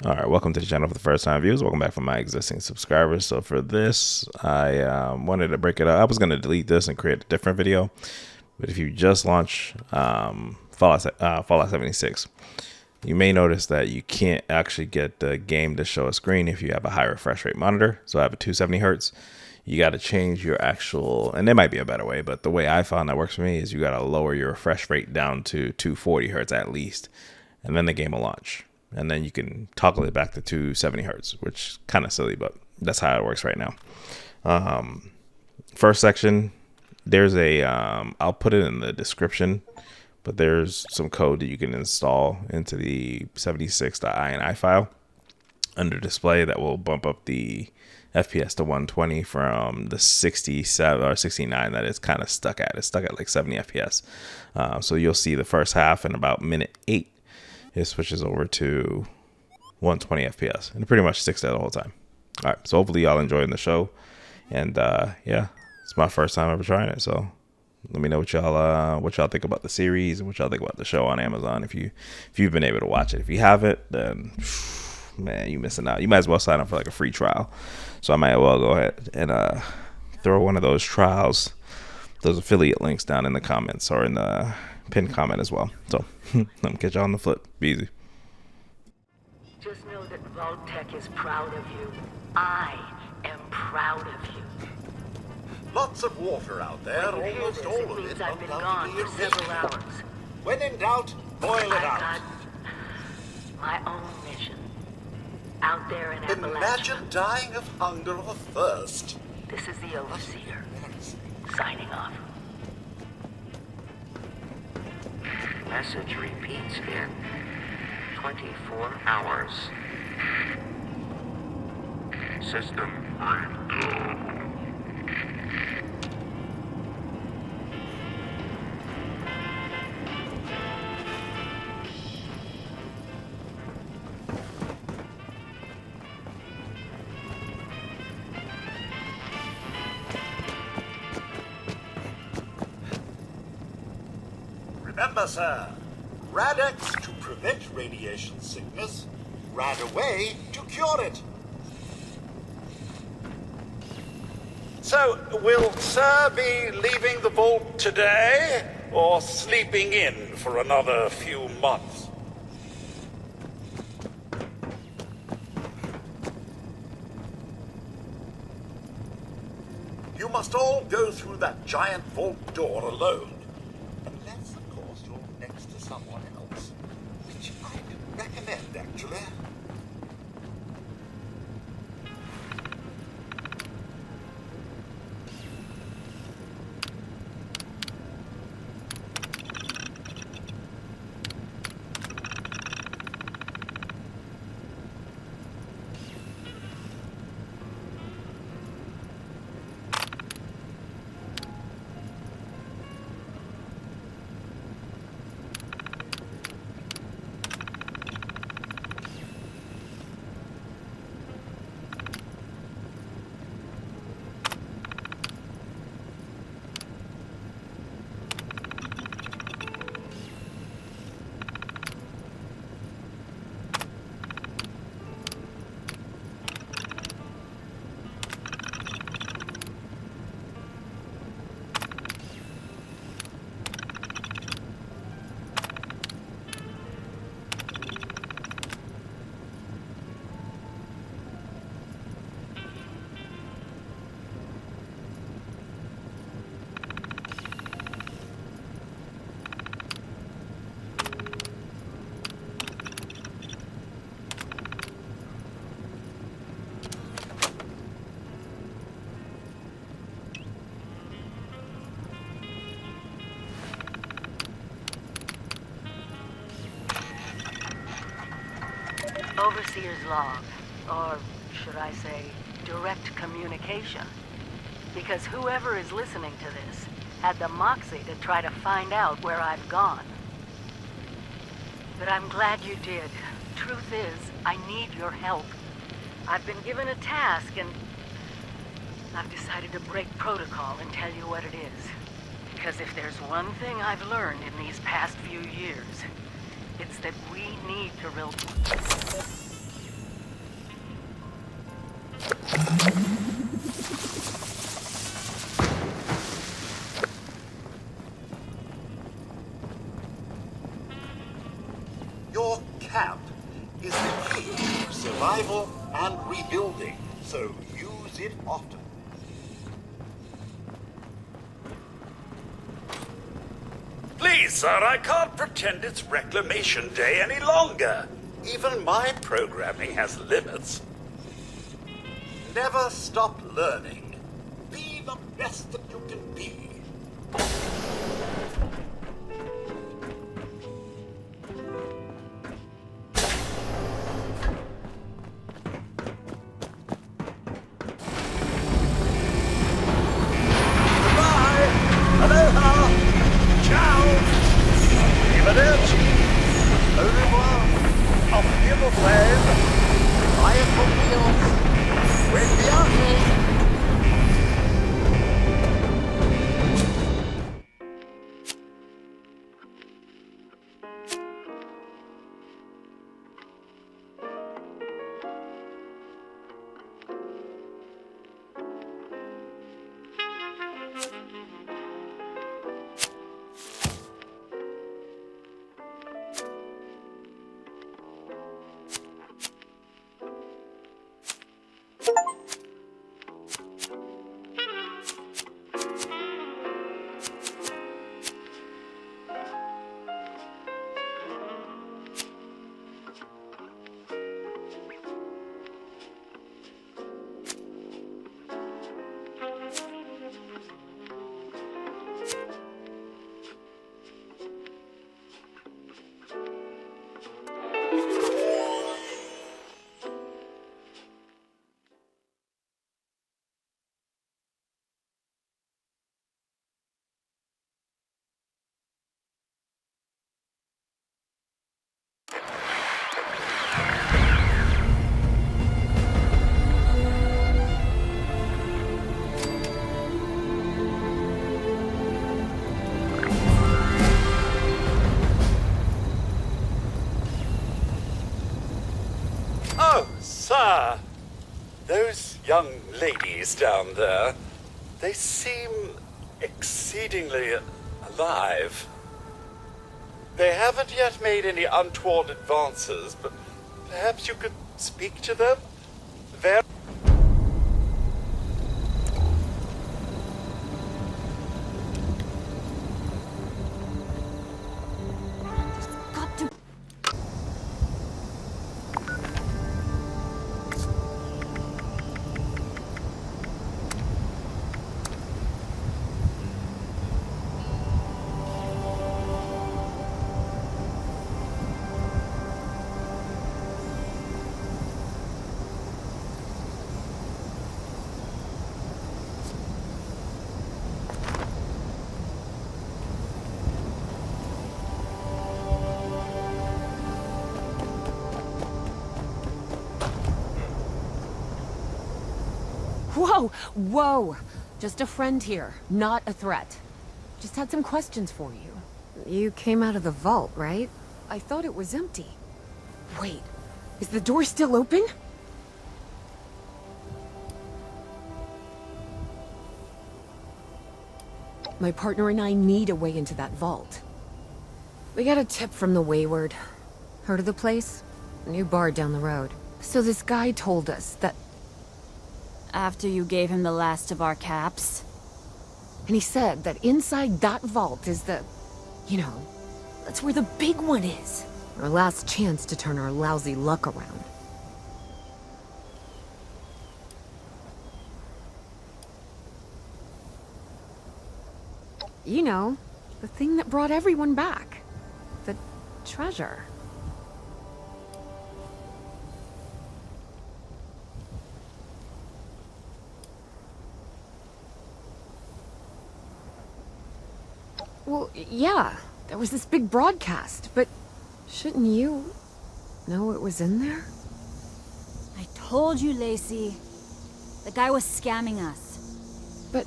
All right, welcome to the channel for the first time viewers. Welcome back for my existing subscribers. So for this, I wanted to break it up. I was going to delete this and create a different video, but if you just launch Fallout 76, you may notice that you can't actually get the game to show a screen if you have a high refresh rate monitor. So I have a 270 hertz. You got to change your actual, and there might be a better way, but the way I found that works for me is you got to lower your refresh rate down to 240 hertz at least, and then the game will launch. And then you can toggle it back to 270 hertz, which is kind of silly, but that's how it works right now. First section, there's a, I'll put it in the description, but there's some code that you can install into the 76.ini file under display that will bump up the FPS to 120 from the 67 or 69 that it's kind of stuck at. It's stuck at like 70 FPS. So you'll see the first half in about minute 8. It switches over to 120 FPS, and it pretty much sticks there the whole time. All right, so hopefully y'all enjoying the show, and yeah, it's my first time ever trying it. So let me know what y'all think about the series and what y'all think about the show on Amazon. If you've been able to watch it, if you haven't, then man, you missing out. You might as well sign up for like a free trial. So I might as well go ahead and throw one of those trials, those affiliate links down in the comments or in the pinned comment as well. So let me catch y'all on the flip. Be easy. Just know that Vault-Tec is proud of you. I am proud of you. Lots of water out there, When you hear almost this, all it of means it I've been gone undoubtedly for several enriched. hours. When in doubt, boil it I've out. got my own mission. Out there in Appalachia. Imagine dying of hunger or thirst. This is the Overseer. Signing off. Message repeats in 24 hours. System ready to go. Remember, sir, Rad-X to prevent radiation sickness, Rad-Away to cure it. So, will Sir be leaving the vault today, or sleeping in for another few months? You must all go through that giant vault door alone. Unless, of course, you're next to someone else. Which I'd recommend, actually. Overseer's log, or should I say, direct communication. Because whoever is listening to this had the moxie to try to find out where I've gone. But I'm glad you did. Truth is, I need your help. I've been given a task and I've decided to break protocol and tell you what it is. Because if there's one thing I've learned in these past few years, it's that we need to is the key to survival and rebuilding, so use it often. Please, sir, I can't pretend it's Reclamation Day any longer. Even my programming has limits. Never stop learning. Be the best that you can be. Goodbye. Aloha. Ciao. Arrivederci. Au revoir. Auf Wiedersehen. Fire for wheels. Buen viaje. Oh, sir, those young ladies down there, they seem exceedingly alive. They haven't yet made any untoward advances, but perhaps you could speak to them? Very Got to. Whoa! Whoa! Just a friend here, not a threat. Just had some questions for you. You came out of the vault, right? I thought it was empty. Wait, is the door still open? My partner and I need a way into that vault. We got a tip from the Wayward. Heard of the place? A new bar down the road. So this guy told us that... After you gave him the last of our caps? And he said that inside that vault is the... You know, that's where the big one is. Our last chance to turn our lousy luck around. You know, the thing that brought everyone back. The treasure. Well, yeah, there was this big broadcast, but shouldn't you know it was in there? I told you, Lacey. The guy was scamming us. But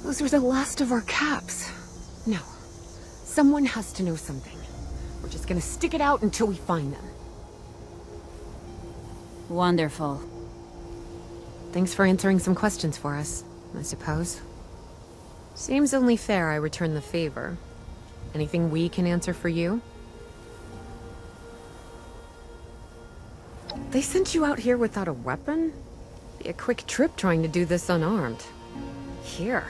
those were the last of our caps. No, someone has to know something. We're just gonna stick it out until we find them. Wonderful. Thanks for answering some questions for us, I suppose. Seems only fair I return the favor. Anything we can answer for you? They sent you out here without a weapon? Be a quick trip trying to do this unarmed. Here.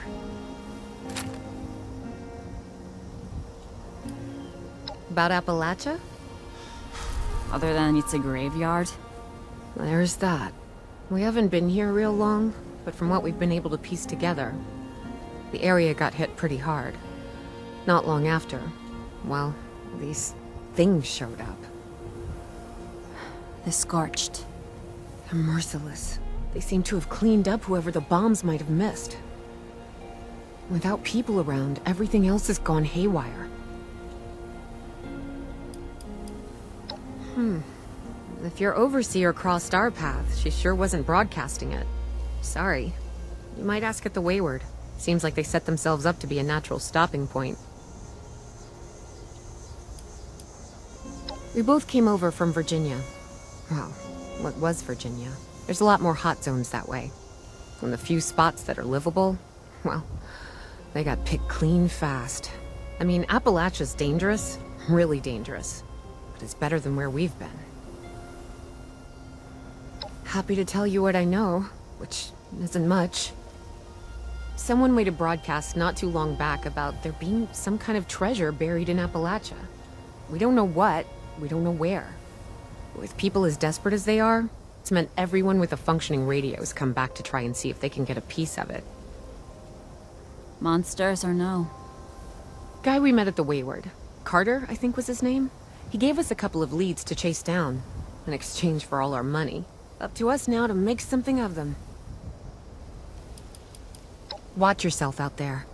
About Appalachia? Other than it's a graveyard? There's that. We haven't been here real long, but from what we've been able to piece together, the area got hit pretty hard. Not long after, well, these things showed up. The Scorched. They're merciless. They seem to have cleaned up whoever the bombs might have missed. Without people around, everything else has gone haywire. If your overseer crossed our path, she sure wasn't broadcasting it. Sorry. You might ask at the Wayward. Seems like they set themselves up to be a natural stopping point. We both came over from Virginia. Well, what was Virginia? There's a lot more hot zones that way. And the few spots that are livable, well, they got picked clean fast. I mean, Appalachia's dangerous, really dangerous. But it's better than where we've been. Happy to tell you what I know, which isn't much. Someone made a broadcast not too long back about there being some kind of treasure buried in Appalachia. We don't know what, we don't know where. With people as desperate as they are, it's meant everyone with a functioning radio has come back to try and see if they can get a piece of it. Monsters or no? Guy we met at the Wayward. Carter, I think was his name. He gave us a couple of leads to chase down, in exchange for all our money. Up to us now to make something of them. Watch yourself out there.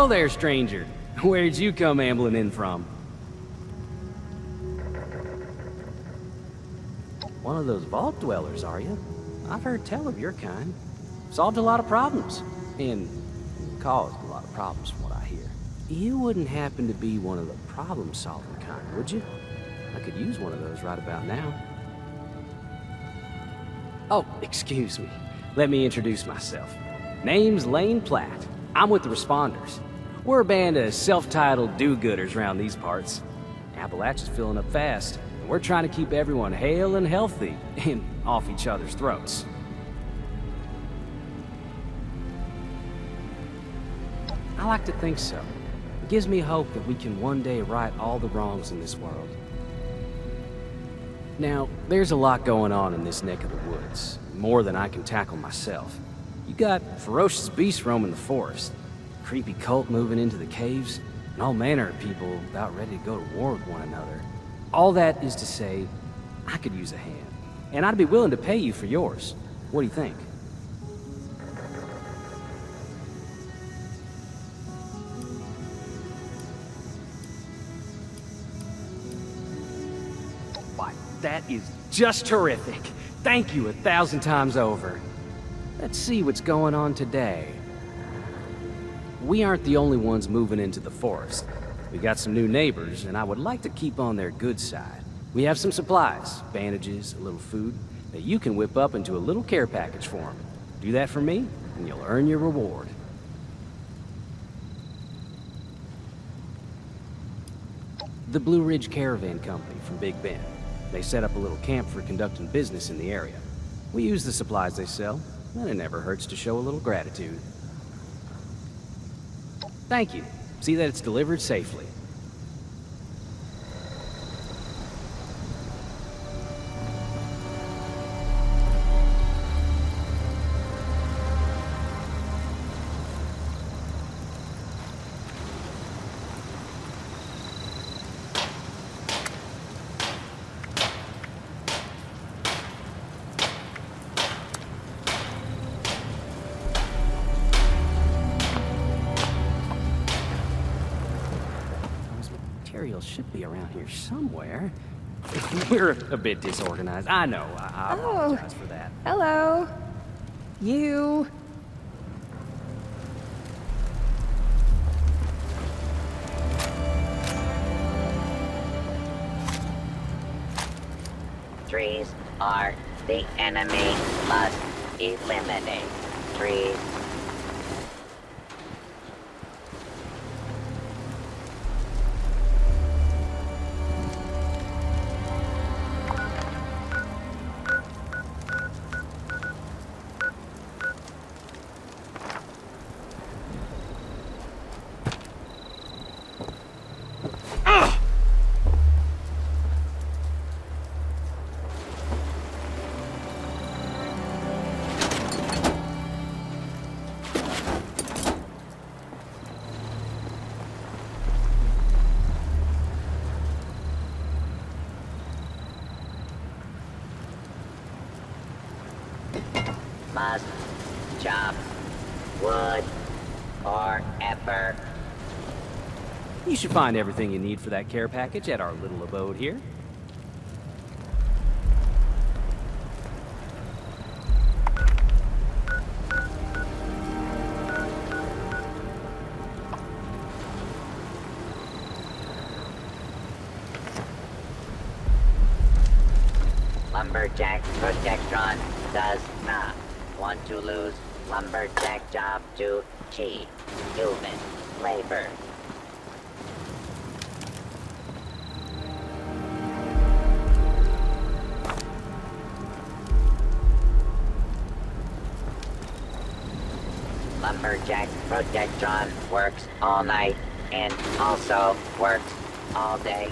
Hello there, stranger. Where'd you come ambling in from? One of those vault dwellers, are you? I've heard tell of your kind. Solved a lot of problems. And caused a lot of problems from what I hear. You wouldn't happen to be one of the problem-solving kind, would you? I could use one of those right about now. Oh, excuse me. Let me introduce myself. Name's Lane Platt. I'm with the Responders. We're a band of self-titled do-gooders around these parts. Appalachia's filling up fast, and we're trying to keep everyone hale and healthy and off each other's throats. I like to think so. It gives me hope that we can one day right all the wrongs in this world. Now, there's a lot going on in this neck of the woods, more than I can tackle myself. You got ferocious beasts roaming the forest, creepy cult moving into the caves, and all manner of people about ready to go to war with one another. All that is to say, I could use a hand, and I'd be willing to pay you for yours. What do you think? Why, that is just terrific. Thank you 1,000 times over. Let's see what's going on today. We aren't the only ones moving into the forest. We got some new neighbors, and I would like to keep on their good side. We have some supplies, bandages, a little food, that you can whip up into a little care package for them. Do that for me, and you'll earn your reward. The Blue Ridge Caravan Company from Big Bend. They set up a little camp for conducting business in the area. We use the supplies they sell, and it never hurts to show a little gratitude. Thank you. See that it's delivered safely. Materials should be around here somewhere. We're a bit disorganized. I know. I apologize for that. Hello. You. Trees are the enemy. Must eliminate trees. Must chop wood forever. You should find everything you need for that care package at our little abode here. Lumberjack Protectron does not want to lose lumberjack job to cheap human labor. Lumberjack Protectron works all night and also works all day.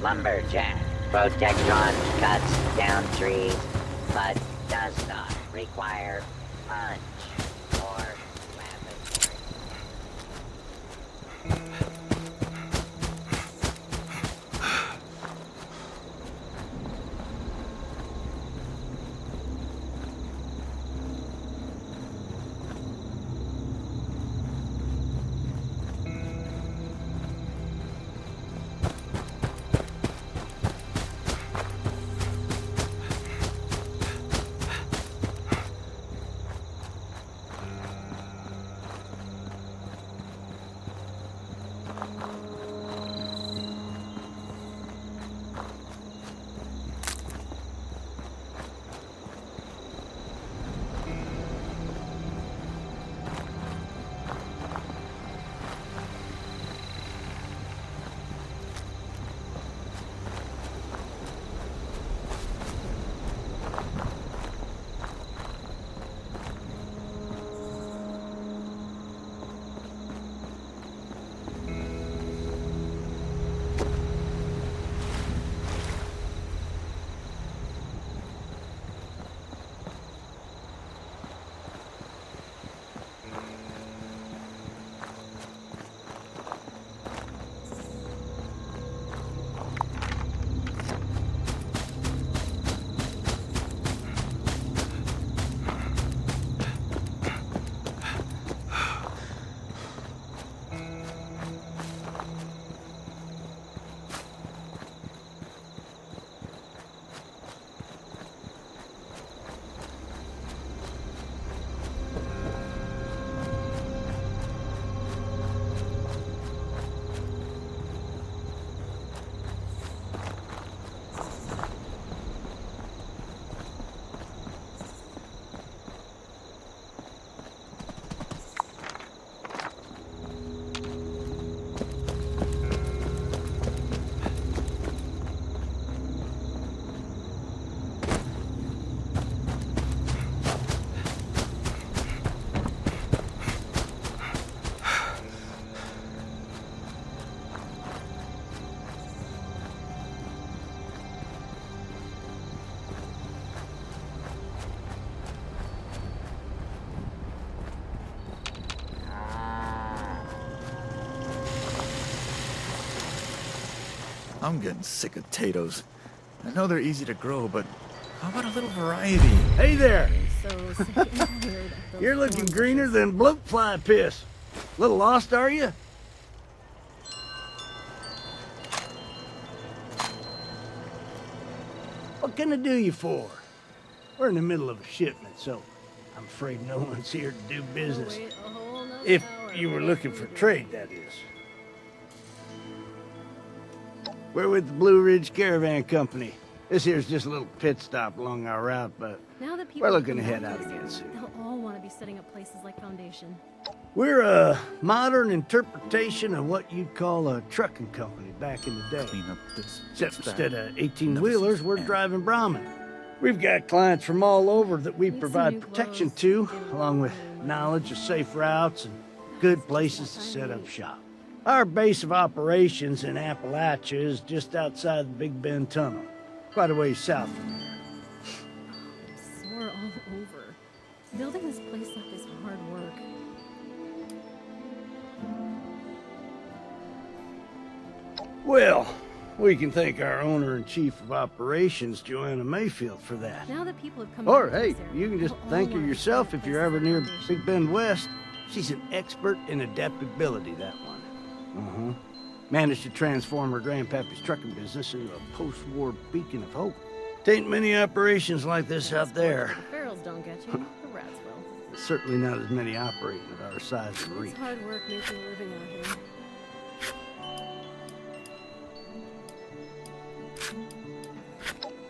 lumberjack. Protectron cuts down trees, but does not require punch or laboratory. I'm getting sick of potatoes. I know they're easy to grow, but how about a little variety? Hey there! So sick and tired of those You're looking oranges. greener than bloatfly piss. Little lost, are you? What can I do you for? We're in the middle of a shipment, so I'm afraid no one's here to do business. Wait a whole nother If hour you were for looking that for food trade, that is. We're with the Blue Ridge Caravan Company. This here's just a little pit stop along our route, but Now that people we're looking come to head back out to us, again soon. They'll all want to be setting up places like Foundation. We're a modern interpretation of what you'd call a trucking company back in the day. Clean up this. Except fix that. instead of 18-wheelers, Never we're since- driving Brahmin. We've got clients from all over that we Need some provide new protection clothes, to, get a along with little money. knowledge of safe routes and good Just places to what set I up need. shop. Our base of operations in Appalachia is just outside the Big Bend Tunnel, quite a ways south from here. I'm sore all over. Building this place up is hard work. Well, we can thank our owner and chief of operations, Joanna Mayfield, for that. Now that people have come Or, back to hey, this area, you can just they'll all thank her wanna be yourself setting up if you're places ever like near Foundation. Big Bend West. She's an expert in adaptability, that one. Managed to transform her grandpappy's trucking business into a post-war beacon of hope. Tain't many operations like this out there. The ferals don't get you, the rats will. Certainly not as many operating at our size and reach. It's hard work making a living out here.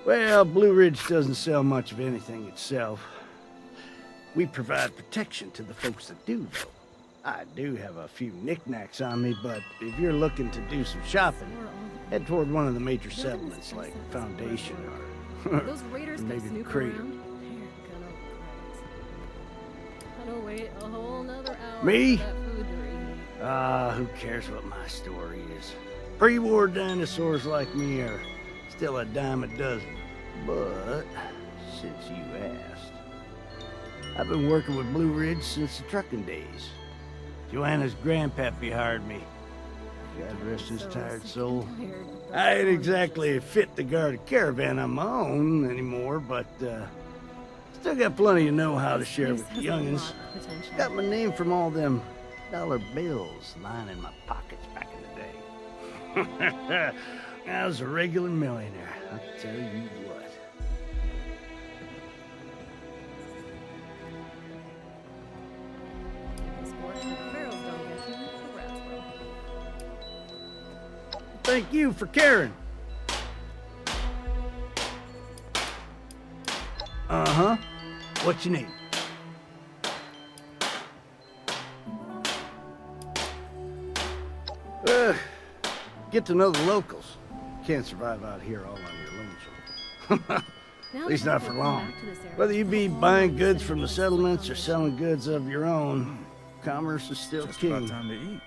Well, Blue Ridge doesn't sell much of anything itself. We provide protection to the folks that do, though. I do have a few knickknacks on me, but if you're looking to do some shopping, We're all head toward one of the major Building this settlements place like up is Foundation hard or those raiders come maybe the snooping Crater. around. They're gonna wait a whole nother hour Me? for that food to reheat. Who cares what my story is? Pre-war dinosaurs like me are still a dime a dozen. But, since you asked, I've been working with Blue Ridge since the trucking days. Joanna's grandpappy hired me. God rest his tired soul. I ain't exactly fit to guard a caravan on my own anymore, but still got plenty of know-how to share with the youngins. Got my name from all them dollar bills lying in my pockets back in the day. I was a regular millionaire, I'll tell you what. Thank you for caring. Uh-huh. What you need? Get to know the locals. Can't survive out here all on your lonesome. At least not for long. Whether you be buying goods from the settlements or selling goods of your own, commerce is still Just king. about time to eat.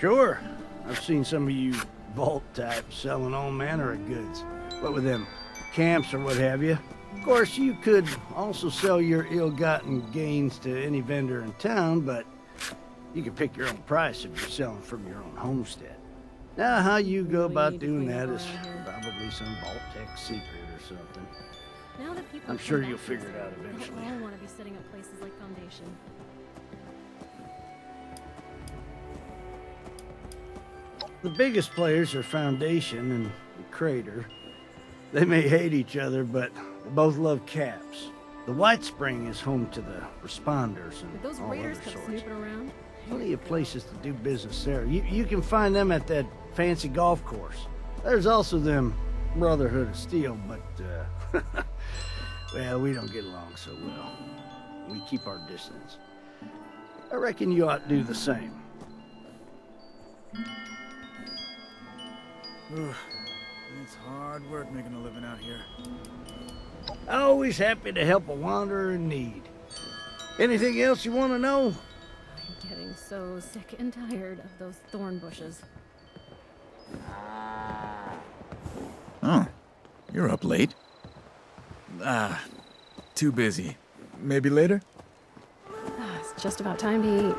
Sure. I've seen some of you vault types selling all manner of goods. What with them camps or what have you. Of course, you could also sell your ill-gotten gains to any vendor in town, but you can pick your own price if you're selling from your own homestead. Now, how you go about doing that is probably some vault-tech secret or something. Now that people I'm come sure back you'll to figure this it out area, eventually. They all want to be setting up places like Foundation. The biggest players are Foundation and the Crater. They may hate each other, but they both love caps. The White Spring is home to the Responders and Did those all raiders other come sorts. snooping around? Plenty of places to do business there. You can find them at that fancy golf course. There's also them Brotherhood of Steel, but, well, we don't get along so well. We keep our distance. I reckon you ought to do the same. It's hard work making a living out here. Always happy to help a wanderer in need. Anything else you want to know? I'm getting so sick and tired of those thorn bushes. Oh, you're up late. Too busy. Maybe later? It's just about time to eat.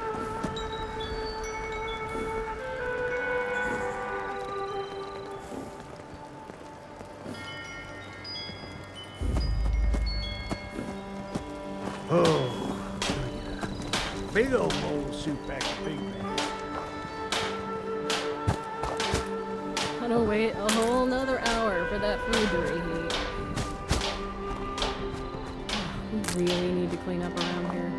Oh, big old bowl of soup back to Big Man. I don't wait a whole nother hour for that food to reheat. We really need to clean up around here.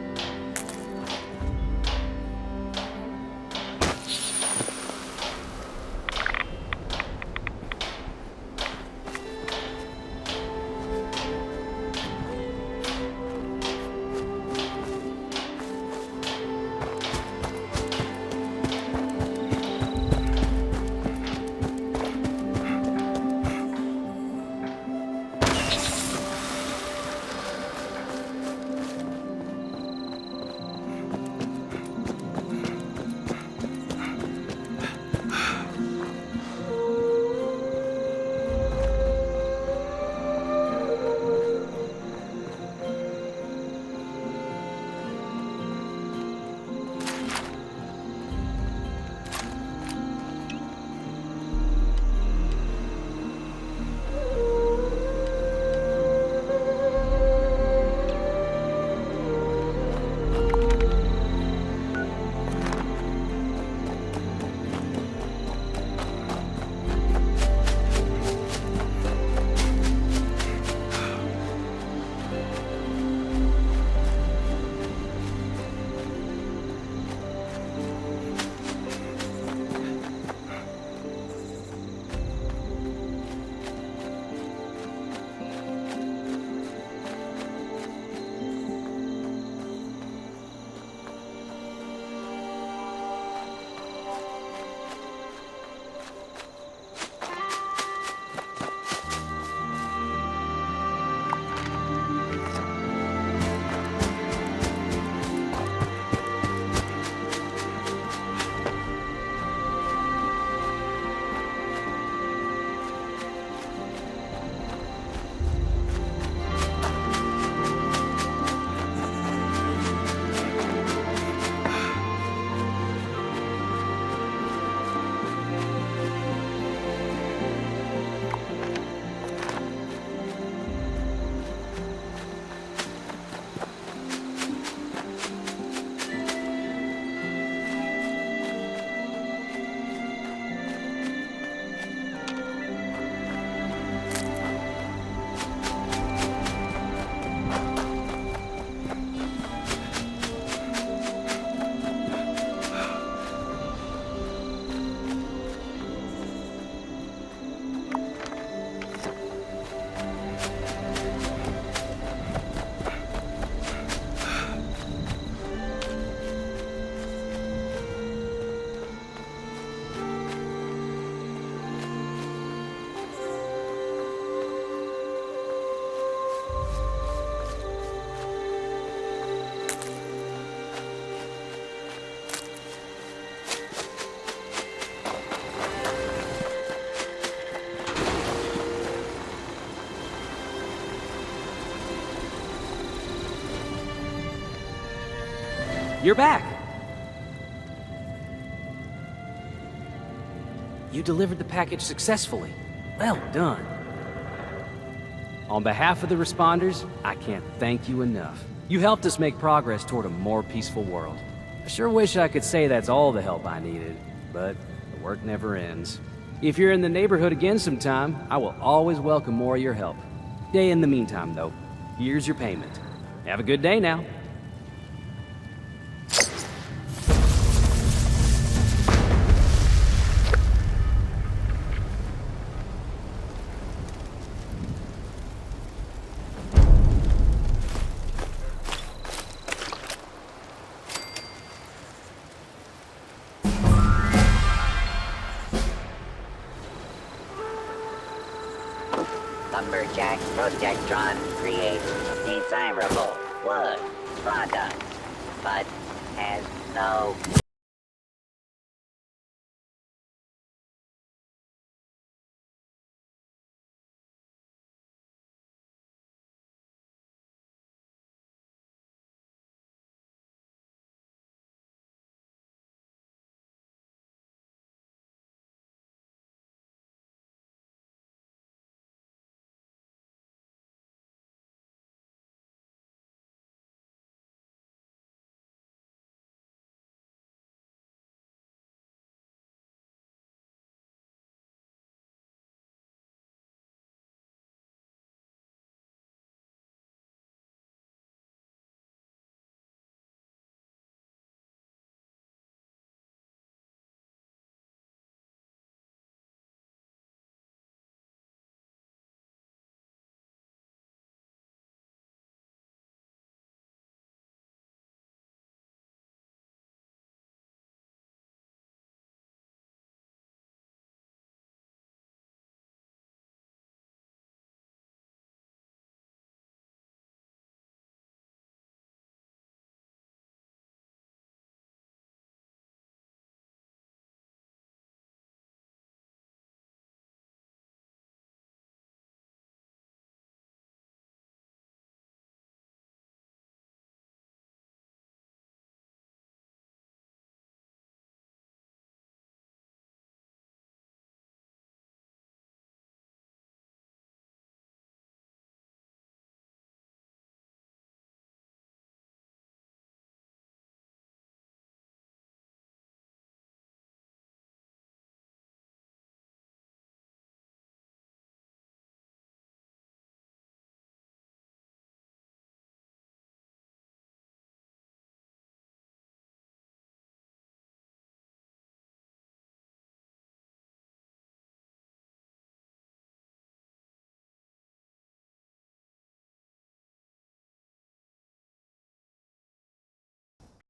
You're back! You delivered the package successfully. Well done. On behalf of the responders, I can't thank you enough. You helped us make progress toward a more peaceful world. I sure wish I could say that's all the help I needed, but the work never ends. If you're in the neighborhood again sometime, I will always welcome more of your help. In the meantime, though, here's your payment. Have a good day now. Lumberjack Protectron creates desirable wood products, but has no